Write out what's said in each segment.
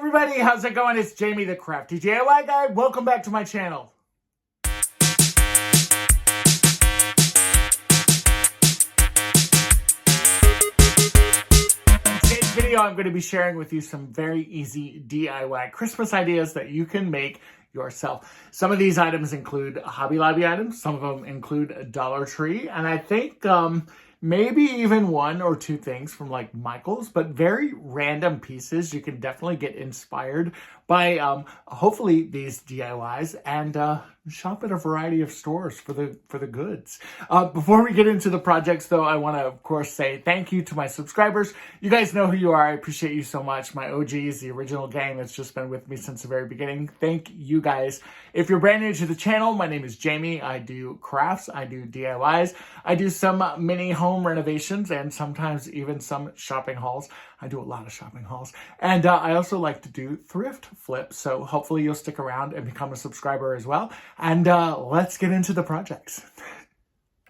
everybody, how's it going? It's Jamie the Crafty DIY Guy. Welcome back to my channel. In today's video, I'm going to be sharing with you some very easy DIY Christmas ideas that you can make yourself. Some of these items include Hobby Lobby items, some of them include Dollar Tree, and I think maybe even one or two things from like Michael's, but very random pieces. You can definitely get inspired by hopefully these DIYs and shop at a variety of stores for the goods. Before we get into the projects though, I want to of course say thank you to my subscribers. You guys know who you are. I appreciate you so much. My OGs, the original gang that's just been with me since the very beginning. Thank you guys. If you're brand new to the channel, my name is Jamie. I do crafts, I do DIYs, I do some mini home renovations and sometimes even some shopping hauls. I do a lot of shopping hauls. And I also like to do thrift flips. So hopefully you'll stick around and become a subscriber as well. And let's get into the projects.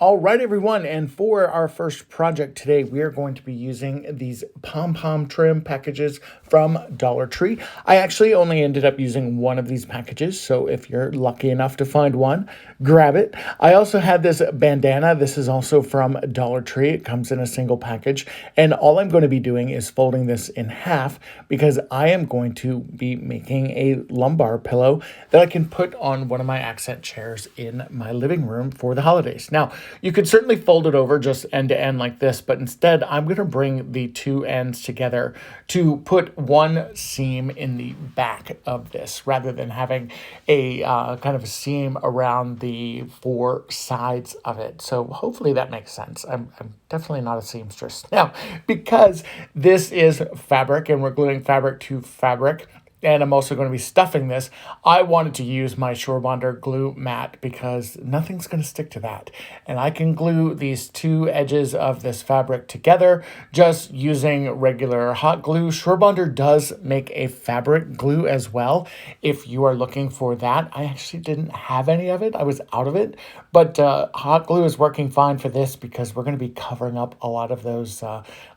All right, everyone, and for our first project today, we are going to be using these pom-pom trim packages from Dollar Tree. I actually only ended up using one of these packages, so if you're lucky enough to find one, grab it. I also had this bandana. This is also from Dollar Tree. It comes in a single package, and all I'm going to be doing is folding this in half because I am going to be making a lumbar pillow that I can put on one of my accent chairs in my living room for the holidays. Now, you could certainly fold it over just end to end like this, but instead I'm going to bring the two ends together to put one seam in the back of this rather than having a kind of a seam around the four sides of it. So hopefully that makes sense. I'm definitely not a seamstress. Now, because this is fabric and we're gluing fabric to fabric, and I'm also going to be stuffing this, I wanted to use my Surebonder glue mat because nothing's going to stick to that. And I can glue these two edges of this fabric together just using regular hot glue. Surebonder does make a fabric glue as well if you are looking for that. I actually didn't have any of it. I was out of it. But hot glue is working fine for this because we're going to be covering up a lot of those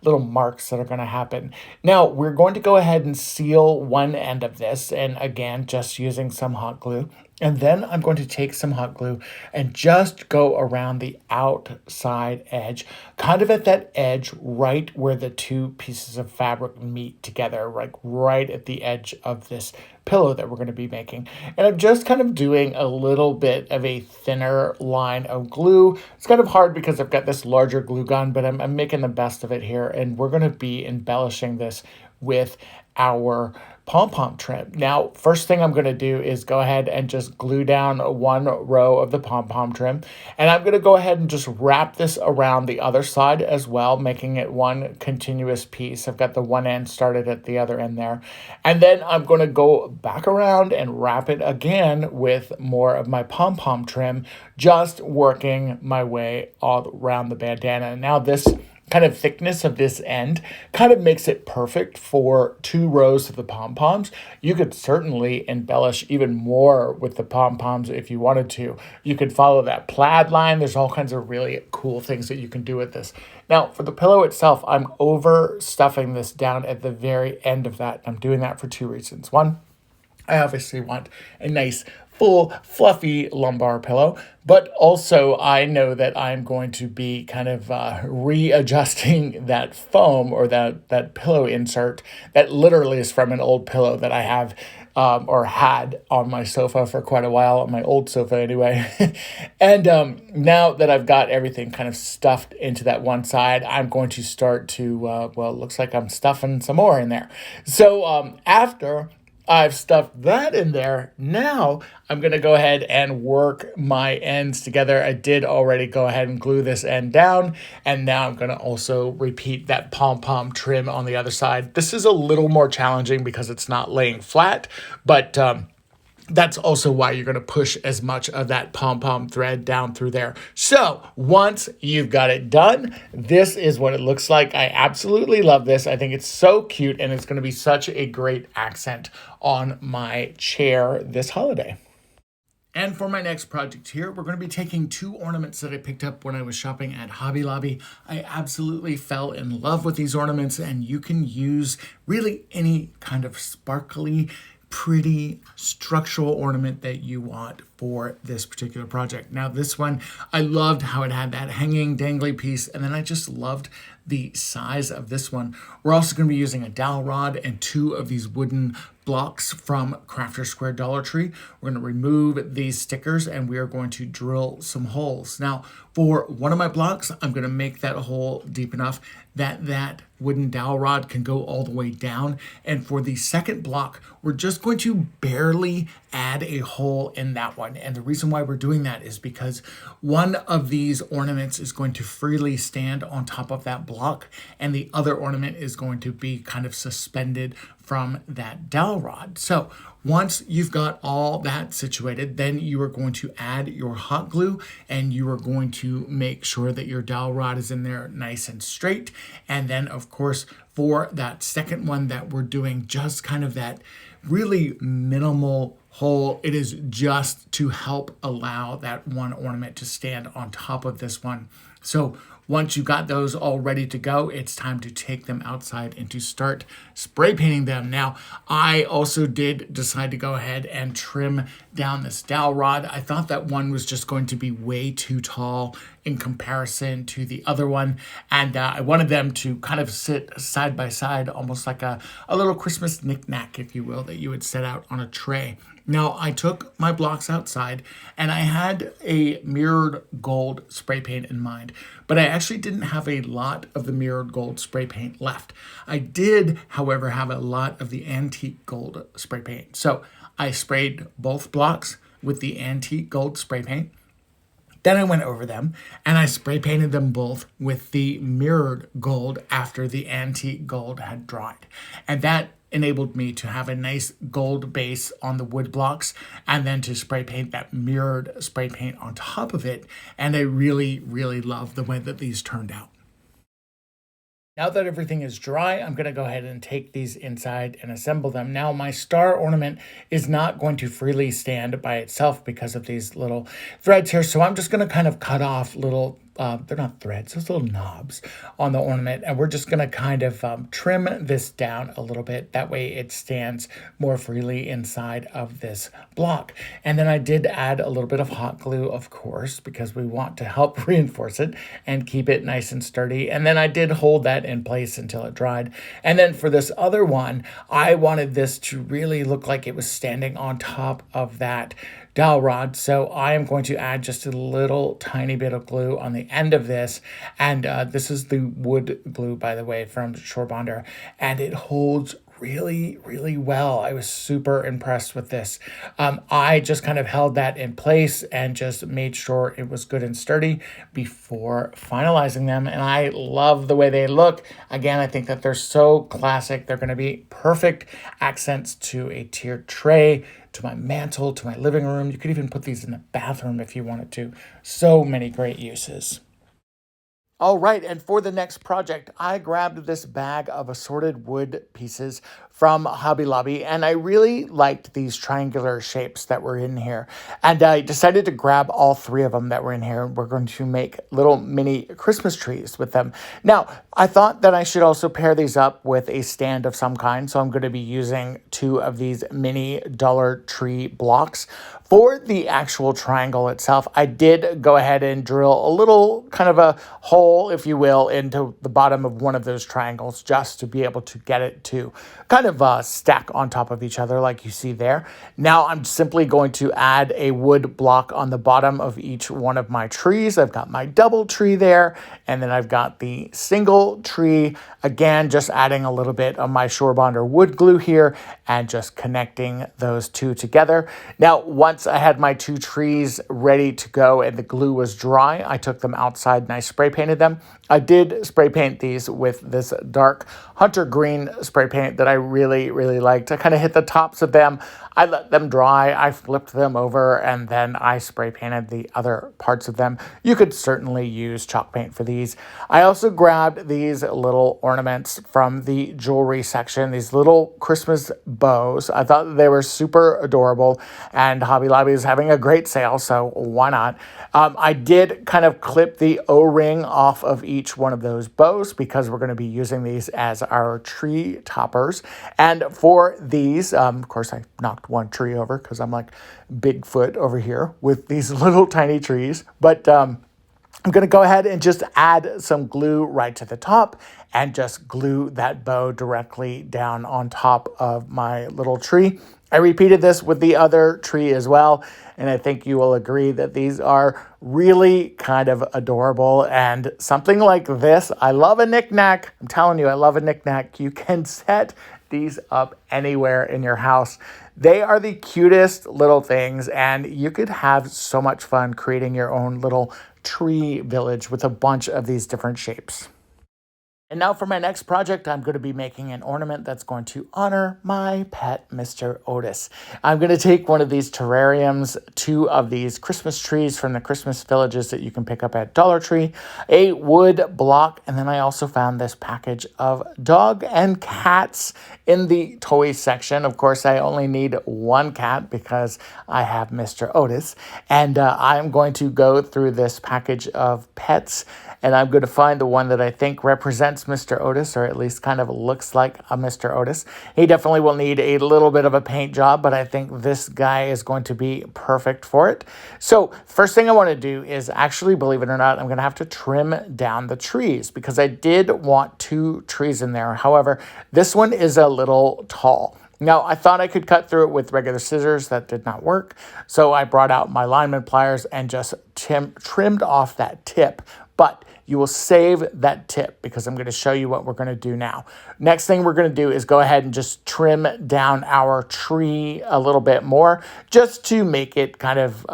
little marks that are going to happen. Now, we're going to go ahead and seal one end of this, and again, just using some hot glue. And then I'm going to take some hot glue and just go around the outside edge, kind of at that edge right where the two pieces of fabric meet together, like right at the edge of this pillow that we're going to be making. And I'm just kind of doing a little bit of a thinner line of glue. It's kind of hard because I've got this larger glue gun, but I'm making the best of it here. And we're going to be embellishing this with our pom-pom trim. Now, first thing I'm going to do is go ahead and just glue down one row of the pom-pom trim. And I'm going to go ahead and just wrap this around the other side as well, making it one continuous piece. I've got the one end started at the other end there. And then I'm going to go back around and wrap it again with more of my pom-pom trim, just working my way all around the bandana. Now this kind of thickness of this end kind of makes it perfect for two rows of the pom-poms. You could certainly embellish even more with the pom-poms if you wanted to. You could follow that plaid line. There's all kinds of really cool things that you can do with this. Now, for the pillow itself, I'm overstuffing this down at the very end of that. I'm doing that for two reasons. One, I obviously want a nice full fluffy lumbar pillow, but also I know that I'm going to be kind of readjusting that foam or that pillow insert that literally is from an old pillow that I have or had on my sofa for quite a while, on my old sofa anyway. And now that I've got everything kind of stuffed into that one side, I'm going to start to, well, it looks like I'm stuffing some more in there. So after I've stuffed that in there, now I'm going to go ahead and work my ends together. I did already go ahead and glue this end down, and now I'm going to also repeat that pom-pom trim on the other side. This is a little more challenging because it's not laying flat, but that's also why you're going to push as much of that pom-pom thread down through there. So once you've got it done, this is what it looks like. I absolutely love this. I think it's so cute, and it's going to be such a great accent on my chair this holiday. And for my next project here, we're going to be taking 2 ornaments that I picked up when I was shopping at Hobby Lobby. I absolutely fell in love with these ornaments, and you can use really any kind of sparkly, pretty structural ornament that you want for this particular project. Now this one, I loved how it had that hanging dangly piece, and then I just loved the size of this one. We're also going to be using a dowel rod and 2 of these wooden blocks from Crafter's Square Dollar Tree. We're going to remove these stickers and we are going to drill some holes. Now, for one of my blocks, I'm going to make that hole deep enough that that wooden dowel rod can go all the way down. And for the second block, we're just going to barely add a hole in that one. And the reason why we're doing that is because one of these ornaments is going to freely stand on top of that block, and the other ornament is going to be kind of suspended from that dowel rod. So once you've got all that situated, then you are going to add your hot glue, and you are going to make sure that your dowel rod is in there nice and straight. And then of course, for that second one that we're doing, just kind of that really minimal hole, it is just to help allow that one ornament to stand on top of this one. So once you got those all ready to go, it's time to take them outside and to start spray painting them. Now, I also did decide to go ahead and trim down this dowel rod. I thought that one was just going to be way too tall in comparison to the other one. And I wanted them to kind of sit side by side, almost like a little Christmas knick-knack, if you will, that you would set out on a tray. Now, I took my blocks outside and I had a mirrored gold spray paint in mind, but I actually didn't have a lot of the mirrored gold spray paint left. I did, however, have a lot of the antique gold spray paint. So I sprayed both blocks with the antique gold spray paint. Then I went over them and I spray painted them both with the mirrored gold after the antique gold had dried. And that enabled me to have a nice gold base on the wood blocks and then to spray paint that mirrored spray paint on top of it. And I really, really love the way that these turned out. Now that everything is dry, I'm going to go ahead and take these inside and assemble them. Now, my star ornament is not going to freely stand by itself because of these little threads here. So I'm just going to kind of cut off little, they're not threads, those little knobs on the ornament. And we're just going to kind of trim this down a little bit. That way it stands more freely inside of this block. And then I did add a little bit of hot glue, of course, because we want to help reinforce it and keep it nice and sturdy. And then I did hold that in place until it dried. And then for this other one, I wanted this to really look like it was standing on top of that dowel rod. So I am going to add just a little tiny bit of glue on the end of this. And this is the wood glue, by the way, from Surebonder. And it holds really, really well. I was super impressed with this. I just kind of held that in place and just made sure it was good and sturdy before finalizing them. And I love the way they look. Again, I think that they're so classic. They're going to be perfect accents to a tiered tray, to my mantle, to my living room. You could even put these in the bathroom if you wanted to. So many great uses. All right, and for the next project, I grabbed this bag of assorted wood pieces from Hobby Lobby, and I really liked these triangular shapes that were in here. And I decided to grab all 3 of them that were in here, and we're going to make little mini Christmas trees with them. Now, I thought that I should also pair these up with a stand of some kind, so I'm going to be using 2 of these mini Dollar Tree blocks. For the actual triangle itself, I did go ahead and drill a little kind of a hole, if you will, into the bottom of one of those triangles just to be able to get it to kind of stack on top of each other like you see there. Now I'm simply going to add a wood block on the bottom of each one of my trees. I've got my double tree there, and then I've got the single tree. Again, just adding a little bit of my Surebonder wood glue here and just connecting those 2 together. Now, once I had my 2 trees ready to go and the glue was dry, I took them outside and I spray painted them. I did spray paint these with this dark hunter green spray paint that I really, really liked. I kind of hit the tops of them. I let them dry. I flipped them over and then I spray painted the other parts of them. You could certainly use chalk paint for these. I also grabbed these little ornaments from the jewelry section, these little Christmas bows. I thought they were super adorable and Hobby Lobby is having a great sale, so why not? I did kind of clip the O-ring off of each one of those bows because we're going to be using these as our tree toppers. And for these, of course, I knocked one tree over because I'm like Bigfoot over here with these little tiny trees. But I'm going to go ahead and just add some glue right to the top and just glue that bow directly down on top of my little tree. I repeated this with the other tree as well, and I think you will agree that these are really kind of adorable. And something like this, I love a knickknack. I'm telling you, I love a knickknack. You can set these up anywhere in your house. They are the cutest little things, and you could have so much fun creating your own little tree village with a bunch of these different shapes. And now for my next project, I'm going to be making an ornament that's going to honor my pet, Mr. Otis. I'm going to take one of these terrariums, 2 of these Christmas trees from the Christmas villages that you can pick up at Dollar Tree, a wood block, and then I also found this package of dog and cats in the toy section. Of course, I only need 1 cat because I have Mr. Otis, and I'm going to go through this package of pets, and I'm going to find the one that I think represents Mr. Otis, or at least kind of looks like a Mr. Otis. He definitely will need a little bit of a paint job, but I think this guy is going to be perfect for it. So first thing I want to do is actually, believe it or not, I'm going to have to trim down the trees because I did want 2 trees in there. However, this one is a little tall. Now, I thought I could cut through it with regular scissors. That did not work. So I brought out my Lineman Pliers and just trimmed off that tip. But you will save that tip because I'm going to show you what we're going to do now. Next thing we're going to do is go ahead and just trim down our tree a little bit more just to make it kind of,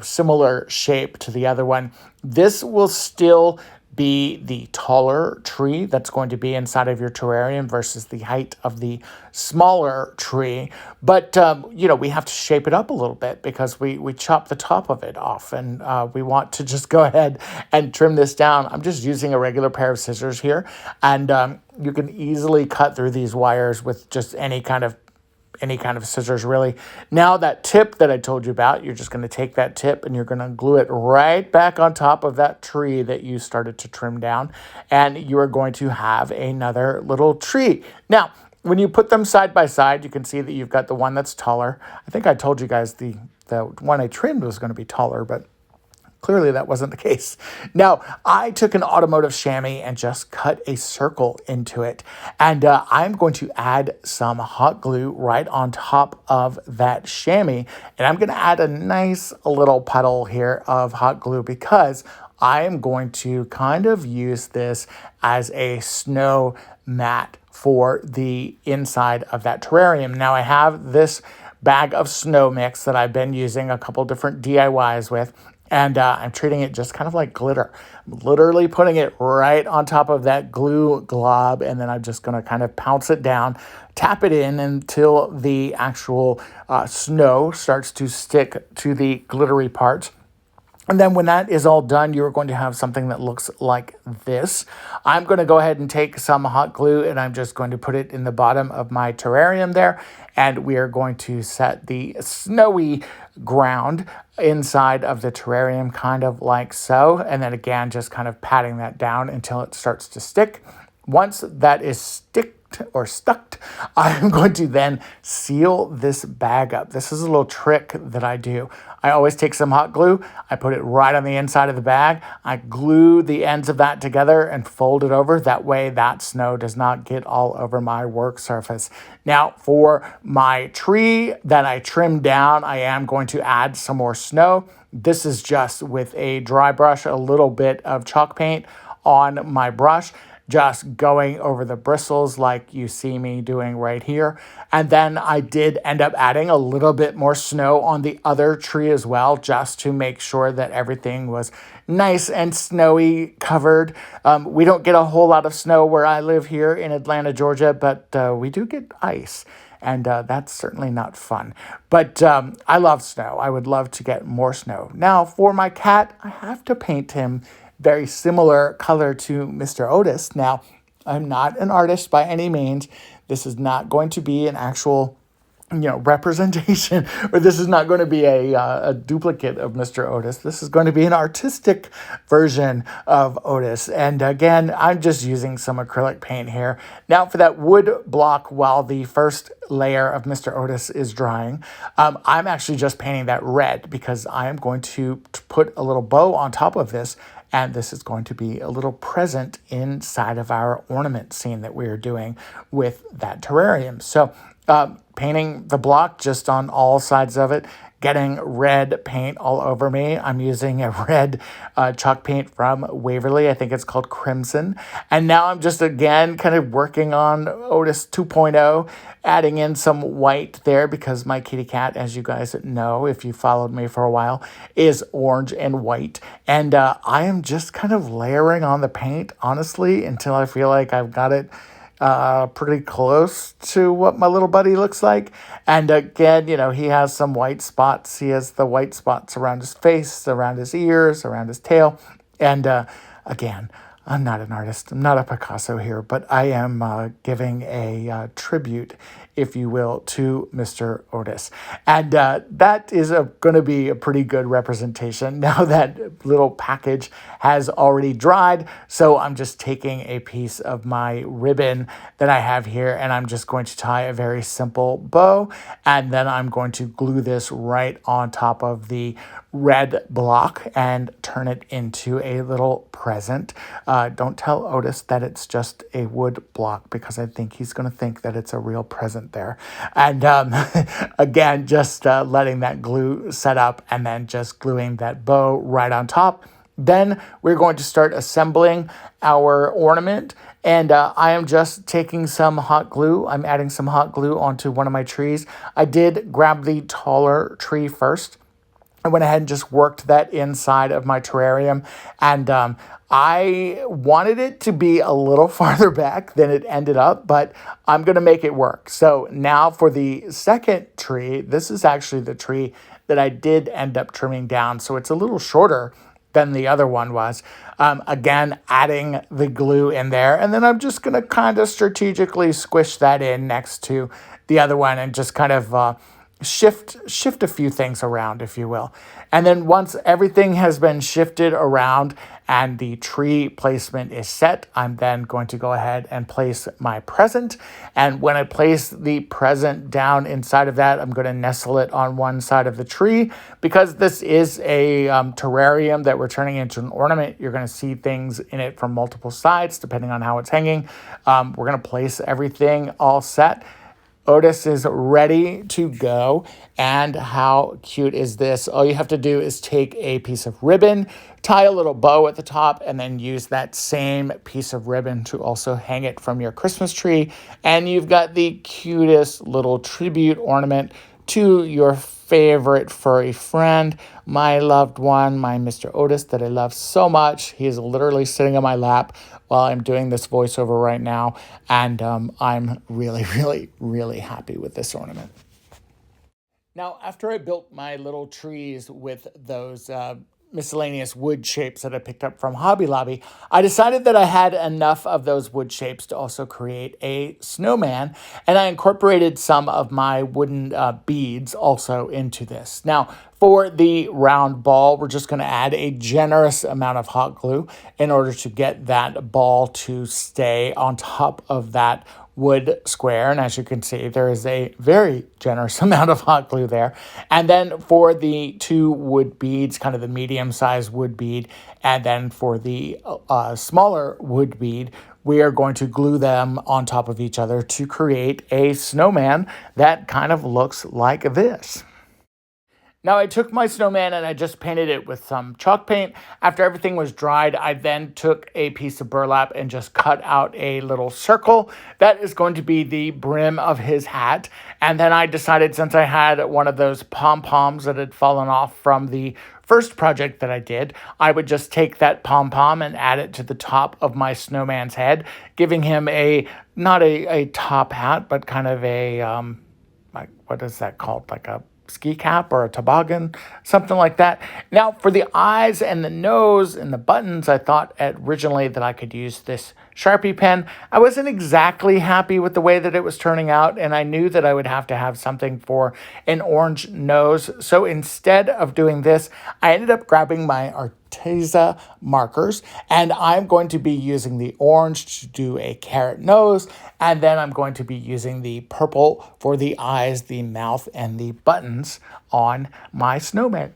similar shape to the other one. This will still be the taller tree that's going to be inside of your terrarium versus the height of the smaller tree. But, we have to shape it up a little bit because we chop the top of it off and we want to just go ahead and trim this down. I'm just using a regular pair of scissors here, and you can easily cut through these wires with just any kind of scissors, really. Now that tip that I told you about, you're just going to take that tip and you're going to glue it right back on top of that tree that you started to trim down, and you are going to have another little tree. Now, when you put them side by side, you can see that you've got the one that's taller. I think I told you guys the one I trimmed was going to be taller, but clearly that wasn't the case. Now, I took an automotive chamois and just cut a circle into it. And I'm going to add some hot glue right on top of that chamois. And I'm going to add a nice little puddle here of hot glue because I am going to kind of use this as a snow mat for the inside of that terrarium. Now, I have this bag of snow mix that I've been using a couple different DIYs with. And I'm treating it just kind of like glitter. I'm literally putting it right on top of that glue glob, and then I'm just going to kind of pounce it down, tap it in until the actual snow starts to stick to the glittery parts. And then when that is all done, you're going to have something that looks like this. I'm going to go ahead and take some hot glue and I'm just going to put it in the bottom of my terrarium there. And we are going to set the snowy ground inside of the terrarium kind of like so. And then again, just kind of patting that down until it starts to stick. Once that is stuck, I'm going to then seal this bag up. This is a little trick that I do. I always take some hot glue, I put it right on the inside of the bag, I glue the ends of that together and fold it over. That way that snow does not get all over my work surface. Now for my tree that I trimmed down, I am going to add some more snow. This is just with a dry brush, a little bit of chalk paint on my brush. just going over the bristles like you see me doing right here. And then I did end up adding a little bit more snow on the other tree as well, just to make sure that everything was nice and snowy covered. We don't get a whole lot of snow where I live here in Atlanta, Georgia, but we do get ice. And that's certainly not fun. But I love snow. I would love to get more snow. Now, for my cat, I have to paint him very similar color to Mr. Otis. Now, I'm not an artist by any means. This is not going to be an actual representation, or this is not going to be a duplicate of Mr. Otis. This is going to be an artistic version of Otis. And again, I'm just using some acrylic paint here. Now for that wood block, while the first layer of Mr. Otis is drying, I'm actually just painting that red because I am going to put a little bow on top of this. And this is going to be a little present inside of our ornament scene that we are doing with that terrarium. So painting the block just on all sides of it, getting red paint all over me. I'm using a red chalk paint from Waverly. I think it's called Crimson. And now I'm just, again, kind of working on Otis 2.0, adding in some white there because my kitty cat, as you guys know, if you followed me for a while, is orange and white. And I am just kind of layering on the paint, honestly, until I feel like I've got it pretty close to what my little buddy looks like. And again, he has some white spots. He has the white spots around his face, around his ears, around his tail. And again, I'm not an artist. I'm not a Picasso here, but I am giving a tribute, if you will, to Mr. Otis. And that is going to be a pretty good representation. Now that little package has already dried, so I'm just taking a piece of my ribbon that I have here, and I'm just going to tie a very simple bow, and then I'm going to glue this right on top of the red block and turn it into a little present. Don't tell Otis that it's just a wood block because I think he's going to think that it's a real present there. And again, just letting that glue set up and then just gluing that bow right on top. Then we're going to start assembling our ornament. And I am just taking some hot glue. I'm adding some hot glue onto one of my trees. I did grab the taller tree first. I went ahead and just worked that inside of my terrarium, and I wanted it to be a little farther back than it ended up, but I'm going to make it work. So now for the second tree, this is actually the tree that I did end up trimming down, so it's a little shorter than the other one was. Again, adding the glue in there, and then I'm just going to kind of strategically squish that in next to the other one and just kind of shift a few things around, if you will. And then once everything has been shifted around and the tree placement is set, I'm then going to go ahead and place my present. And when I place the present down inside of that, I'm going to nestle it on one side of the tree. Because this is a terrarium that we're turning into an ornament, you're going to see things in it from multiple sides, depending on how it's hanging. We're going to place everything all set. Otis is ready to go. And how cute is this? All you have to do is take a piece of ribbon, tie a little bow at the top, and then use that same piece of ribbon to also hang it from your Christmas tree. And you've got the cutest little tribute ornament to your favorite furry friend, my loved one, my Mr. Otis that I love so much. He is literally sitting on my lap while I'm doing this voiceover right now, and I'm really, really, really happy with this ornament. Now, after I built my little trees with those miscellaneous wood shapes that I picked up from Hobby Lobby, I decided that I had enough of those wood shapes to also create a snowman, and I incorporated some of my wooden beads also into this. Now, for the round ball, we're just going to add a generous amount of hot glue in order to get that ball to stay on top of that wood square. And as you can see, there is a very generous amount of hot glue there. And then for the two wood beads, kind of the medium-sized wood bead, and then for the smaller wood bead, we are going to glue them on top of each other to create a snowman that kind of looks like this. Now I took my snowman and I just painted it with some chalk paint. After everything was dried, I then took a piece of burlap and just cut out a little circle. That is going to be the brim of his hat. And then I decided, since I had one of those pom-poms that had fallen off from the first project that I did, I would just take that pom-pom and add it to the top of my snowman's head, giving him not a top hat, but kind of a, like, what is that called? Like a ski cap or a toboggan, something like that. Now, for the eyes and the nose and the buttons, I thought originally that I could use this Sharpie pen. I wasn't exactly happy with the way that it was turning out, and I knew that I would have to have something for an orange nose. So instead of doing this, I ended up grabbing my Arteza markers, and I'm going to be using the orange to do a carrot nose, and then I'm going to be using the purple for the eyes, the mouth, and the buttons on my snowman.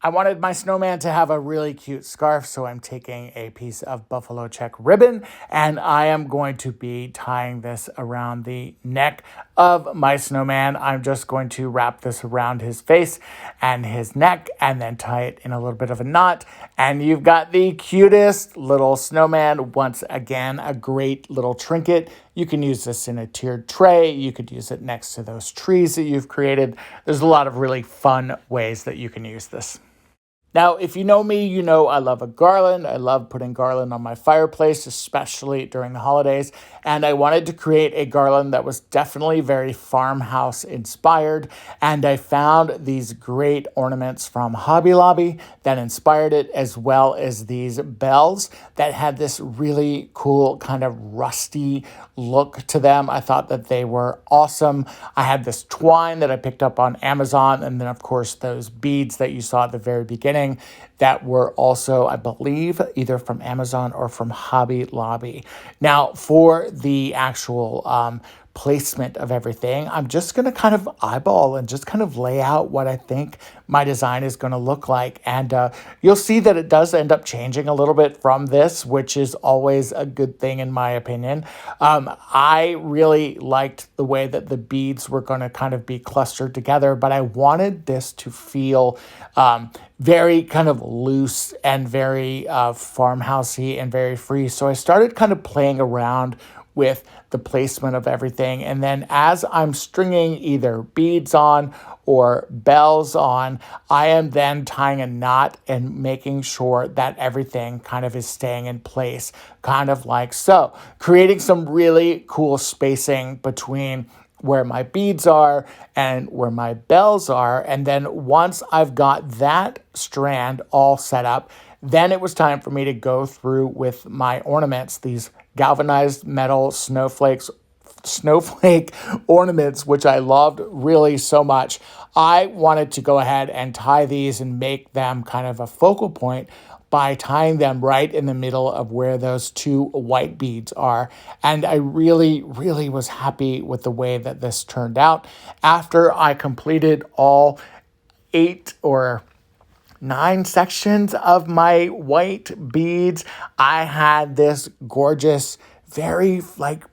I wanted my snowman to have a really cute scarf, so I'm taking a piece of buffalo check ribbon, and I am going to be tying this around the neck of my snowman. I'm just going to wrap this around his face and his neck, and then tie it in a little bit of a knot, and you've got the cutest little snowman. Once again, a great little trinket. You can use this in a tiered tray. You could use it next to those trees that you've created. There's a lot of really fun ways that you can use this. Now, if you know me, you know I love a garland. I love putting garland on my fireplace, especially during the holidays. And I wanted to create a garland that was definitely very farmhouse inspired. And I found these great ornaments from Hobby Lobby that inspired it, as well as these bells that had this really cool kind of rusty look to them. I thought that they were awesome. I had this twine that I picked up on Amazon, and then of course those beads that you saw at the very beginning that were also, I believe, either from Amazon or from Hobby Lobby. Now, for the actual placement of everything, I'm just going to kind of eyeball and just kind of lay out what I think my design is going to look like. And you'll see that it does end up changing a little bit from this, which is always a good thing in my opinion. I really liked the way that the beads were going to kind of be clustered together, but I wanted this to feel very kind of loose and very farmhousey and very free. So I started kind of playing around with the placement of everything. And then as I'm stringing either beads on or bells on, I am then tying a knot and making sure that everything kind of is staying in place, kind of like so, creating some really cool spacing between where my beads are and where my bells are. And then once I've got that strand all set up, then it was time for me to go through with my ornaments, these galvanized metal snowflake ornaments, which I loved really so much. I wanted to go ahead and tie these and make them kind of a focal point by tying them right in the middle of where those two white beads are. And I really, really was happy with the way that this turned out. After I completed all 8 or 9 sections of my white beads, I had this gorgeous, very like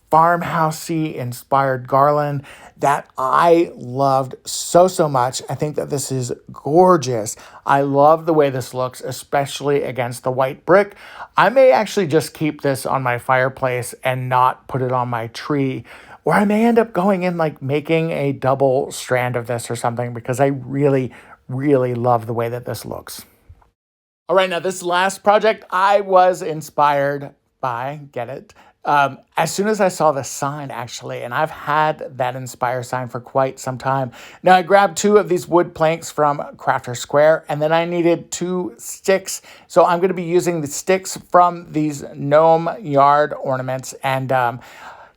farmhousey inspired garland that I loved so much. I think that this is gorgeous. I love the way this looks, especially against the white brick. I may actually just keep this on my fireplace and not put it on my tree, or I may end up going in like making a double strand of this or something, because I really love the way that this looks. All right, now this last project I was inspired by, get it? As soon as I saw the sign, actually, and I've had that Inspire sign for quite some time. Now, I grabbed 2 of these wood planks from Crafter Square, and then I needed 2 sticks. So I'm going to be using the sticks from these gnome yard ornaments, and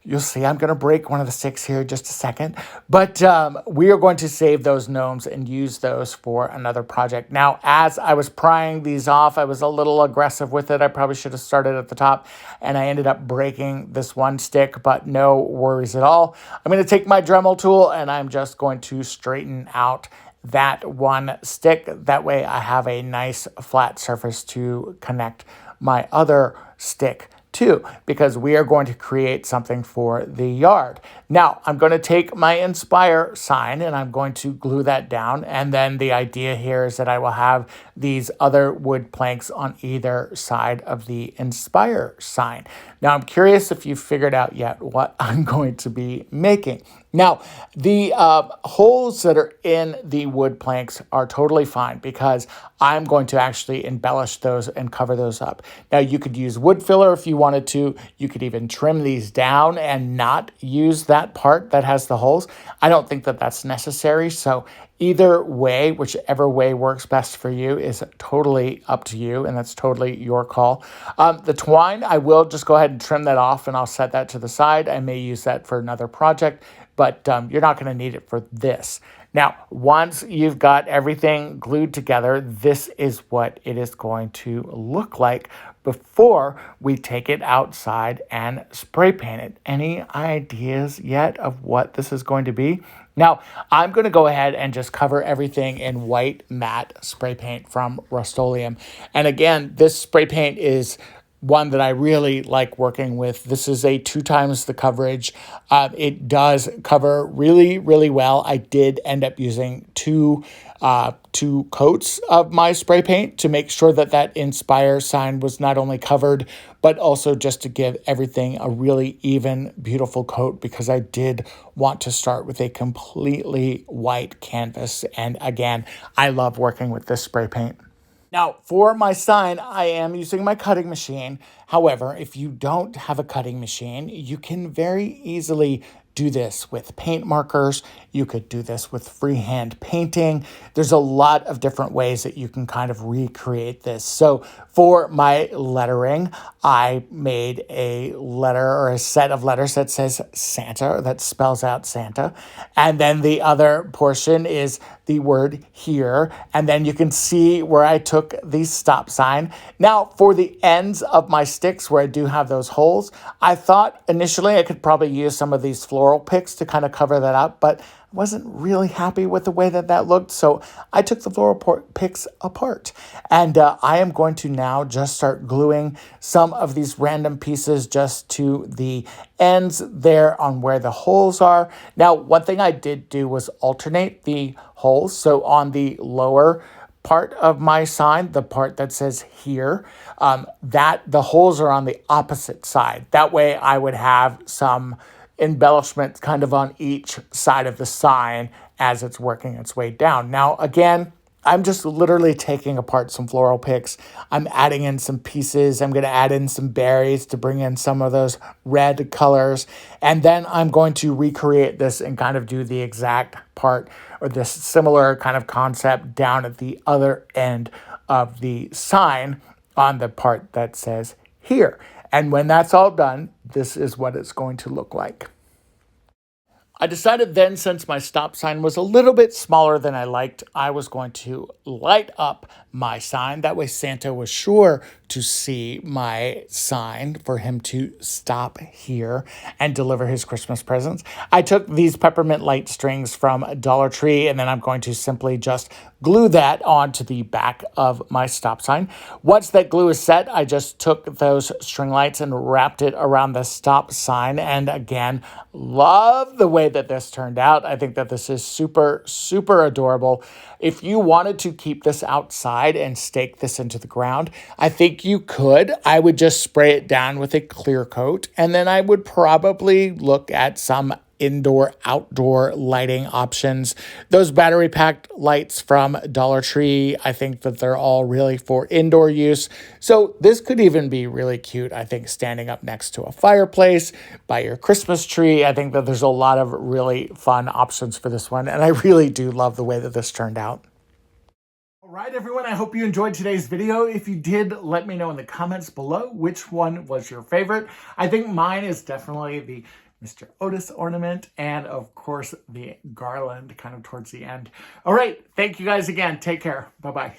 you'll see I'm going to break one of the sticks here in just a second. But we are going to save those gnomes and use those for another project. Now, as I was prying these off, I was a little aggressive with it. I probably should have started at the top, and I ended up breaking this one stick, but no worries at all. I'm going to take my Dremel tool, and I'm just going to straighten out that one stick. That way I have a nice flat surface to connect my other stick too, because we are going to create something for the yard. Now, I'm going to take my Inspire sign and I'm going to glue that down. And then the idea here is that I will have these other wood planks on either side of the Inspire sign. Now, I'm curious if you've figured out yet what I'm going to be making. Now, the holes that are in the wood planks are totally fine because I'm going to actually embellish those and cover those up. Now, you could use wood filler if you wanted to. You could even trim these down and not use that part that has the holes. I don't think that that's necessary. So either way, whichever way works best for you is totally up to you, and that's totally your call. The twine, I will just go ahead and trim that off, and I'll set that to the side. I may use that for another project, but you're not going to need it for this. Now, once you've got everything glued together, this is what it is going to look like before we take it outside and spray paint it. Any ideas yet of what this is going to be? Now, I'm going to go ahead and just cover everything in white matte spray paint from Rust-Oleum. And again, this spray paint is one that I really like working with. This is a 2 times the coverage. It does cover really, really well. I did end up using two coats of my spray paint to make sure that that Inspire sign was not only covered, but also just to give everything a really even, beautiful coat, because I did want to start with a completely white canvas. And again, I love working with this spray paint. Now, for my sign, I am using my cutting machine. However, if you don't have a cutting machine, you can very easily do this with paint markers. You could do this with freehand painting. There's a lot of different ways that you can kind of recreate this. So for my lettering, I made a letter or a set of letters that says Santa, or that spells out Santa. And then the other portion is the word here. And then you can see where I took the stop sign. Now, for the ends of my sticks where I do have those holes, I thought initially I could probably use some of these floral picks to kind of cover that up, but I wasn't really happy with the way that that looked. So I took the floral picks apart, and I am going to now just start gluing some of these random pieces just to the ends there on where the holes are. Now, one thing I did do was alternate the holes. So on the lower part of my sign, the part that says here, that the holes are on the opposite side. That way I would have some embellishment kind of on each side of the sign as it's working its way down. Now, again, I'm just literally taking apart some floral picks. I'm adding in some pieces. I'm going to add in some berries to bring in some of those red colors. And then I'm going to recreate this and kind of do the exact part or this similar kind of concept down at the other end of the sign on the part that says here. And when that's all done, this is what it's going to look like. I decided then, since my stop sign was a little bit smaller than I liked, I was going to light up my sign. That way Santa was sure to see my sign for him to stop here and deliver his Christmas presents. I took these peppermint light strings from Dollar Tree, and then I'm going to simply just glue that onto the back of my stop sign. Once that glue is set, I just took those string lights and wrapped it around the stop sign. And again, love the way that this turned out. I think that this is super, super adorable. If you wanted to keep this outside and stake this into the ground, I think you could. I would just spray it down with a clear coat, and then I would probably look at some indoor-outdoor lighting options. Those battery-packed lights from Dollar Tree, I think that they're all really for indoor use. So this could even be really cute, I think, standing up next to a fireplace, by your Christmas tree. I think that there's a lot of really fun options for this one, and I really do love the way that this turned out. All right, everyone, I hope you enjoyed today's video. If you did, let me know in the comments below which one was your favorite. I think mine is definitely the Mr. Otis ornament, and of course the garland kind of towards the end. All right, thank you guys again. Take care. Bye-bye.